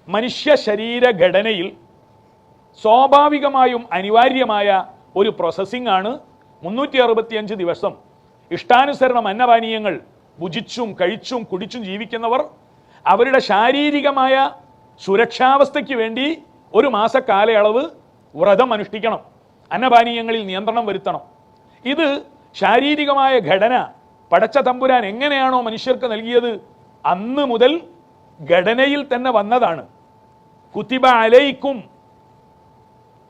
മനുഷ്യ ശരീരഘടനയിൽ സ്വാഭാവികമായും അനിവാര്യമായ ഒരു പ്രോസസ്സിംഗ് ആണ് 365 ദിവസം ഇഷ്ടാനുസരണം അന്നപാനീയങ്ങൾ ഭുജിച്ചും കഴിച്ചും കുടിച്ചും ജീവിക്കുന്നവർ അവരുടെ ശാരീരികമായ സുരക്ഷാവസ്ഥയ്ക്ക് വേണ്ടി ഒരു മാസക്കാലയളവ് വ്രതം അനുഷ്ഠിക്കണം, അന്നപാനീയങ്ങളിൽ നിയന്ത്രണം വരുത്തണം. ഇത് ശാരീരികമായ ഘടന പടച്ച തമ്പുരാൻ എങ്ങനെയാണോ മനുഷ്യർക്ക് നൽകിയത് അന്ന് മുതൽ ഘടനയിൽ തന്നെ വന്നതാണ്. കുത്തിബ അലൈക്കും,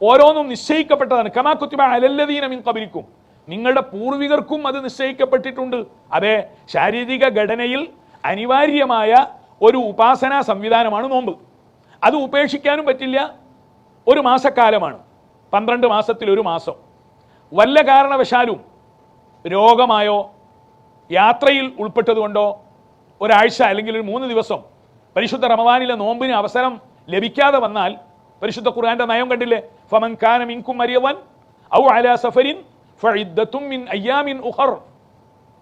ഓരോന്നും നിശ്ചയിക്കപ്പെട്ടതാണ്. കമാ കുത്തിബ അലല്ലദീന മിൻ ഖബലിക്കും, നിങ്ങളുടെ പൂർവികർക്കും അത് നിശ്ചയിക്കപ്പെട്ടിട്ടുണ്ട്. അതെ, ശാരീരിക ഘടനയിൽ അനിവാര്യമായ ഒരു ഉപാസനാ സംവിധാനമാണ് നോമ്പ്. അത് ഉപേക്ഷിക്കാനും പറ്റില്ല. ഒരു മാസക്കാലമാണ്, 12 മാസത്തിൽ ഒരു മാസം. വല്ല കാരണവശാലും രോഗമായോ യാത്രയിൽ ഉൾപ്പെട്ടതുകൊണ്ടോ ഒരാഴ്ച അല്ലെങ്കിൽ ഒരു 3 ദിവസം പരിശുദ്ധ റമദാനിലെ നോമ്പിന് അവസരം ലഭിക്കാതെ വന്നാൽ പരിശുദ്ധ ഖുർആന്റെ നയം കണ്ടില്ലേ? ഫമൻ കാന മിൻകും മരിയദൻ ഔ അലാ സഫരിൻ ഫഇദ്ദത്തും മിൻ അയ്യാമിൻ ഉഖർ.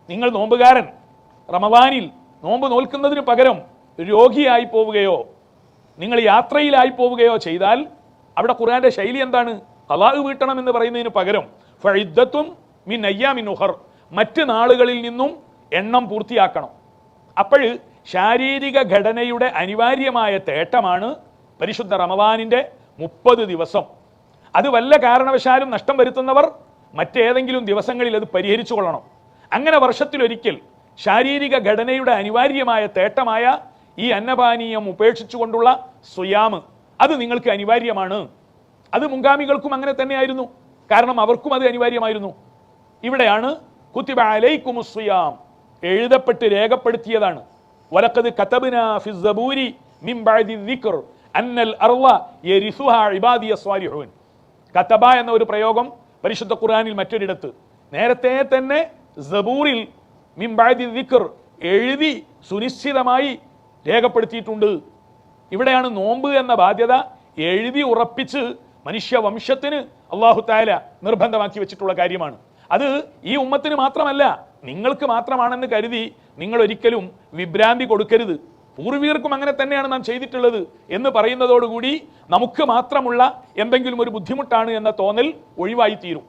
നിങ്ങൾ നോമ്പുകാരൻ റമദാനിൽ നോമ്പ് നോൽക്കുന്നതിന് പകരം രോഗിയായി പോവുകയോ നിങ്ങൾ യാത്രയിലായി പോവുകയോ ചെയ്താൽ അവിടെ ഖുർആന്റെ ശൈലി എന്താണ്? ഖളാ വീട്ടണം എന്ന് പറയുന്നതിന് പകരം ഫഇദ്ദത്തും മിൻ അയ്യാമിൻ ഉഖർ, മറ്റ് നാളുകളിൽ നിന്നും എണ്ണം പൂർത്തിയാക്കണം. അപ്പോൾ ശാരീരിക ഘടനയുടെ അനിവാര്യമായ തേട്ടമാണ് പരിശുദ്ധ റമദാനിന്റെ 30 ദിവസം. അത് വല്ല കാരണവശാലും നഷ്ടം വരുത്തുന്നവർ മറ്റേതെങ്കിലും ദിവസങ്ങളിൽ അത് പരിഹരിച്ചു കൊള്ളണം. അങ്ങനെ വർഷത്തിലൊരിക്കൽ ശാരീരിക ഘടനയുടെ അനിവാര്യമായ തേട്ടമായ ഈ അന്നപാനീയം ഉപേക്ഷിച്ചുകൊണ്ടുള്ള സുയാമ് അത് നിങ്ങൾക്ക് അനിവാര്യമാണ്. അത് മുൻഗാമികൾക്കും അങ്ങനെ തന്നെയായിരുന്നു, കാരണം അവർക്കും അത് അനിവാര്യമായിരുന്നു. ഇവിടെയാണ് കുത്തിബ അലൈക്കുമുസ് സിയാം, എഴുതപ്പെട്ട് രേഖപ്പെടുത്തിയതാണ്. വലഖദ് കതബ്നാ ഫിസ് സബൂരി മിൻ ബഅദി ദിക്ർ അന്നൽ അർള യരിസുഹാ ഇബാദിയസ് സ്വാലിഹൂൻ. കതബ എന്ന ഒരു പ്രയോഗം പരിശുദ്ധ ഖുർആനിൽ മറ്റൊരിടത്ത്, നേരത്തെ തന്നെ സബൂറിൽ മിൻ ബഅദി ദിക്ർ എഴുതി സുനിശ്ചിതമായി രേഖപ്പെടുത്തിയിട്ടുണ്ട്. ഇവിടെയാണ് നോമ്പ് എന്ന ബാധ്യത എഴുതി ഉറപ്പിച്ച് മനുഷ്യവംശത്തിന് അല്ലാഹു തആല നിർബന്ധമാക്കി വെച്ചിട്ടുള്ള കാര്യമാണ്. അത് ഈ ഉമ്മത്തിന് മാത്രമല്ല, നിങ്ങൾക്ക് മാത്രമാണെന്ന് കരുതി നിങ്ങൾ ഒരിക്കലും വിഭ്രാന്തി കൊടുക്കരുത്. പൂർവികർക്കും അങ്ങനെ തന്നെയാണ് നാം ചെയ്തിട്ടുള്ളത് എന്ന് പറയുന്നതോടുകൂടി നമുക്ക് മാത്രമുള്ള എന്തെങ്കിലും ഒരു ബുദ്ധിമുട്ടാണ് എന്ന തോന്നൽ ഒഴിവായി തീരും.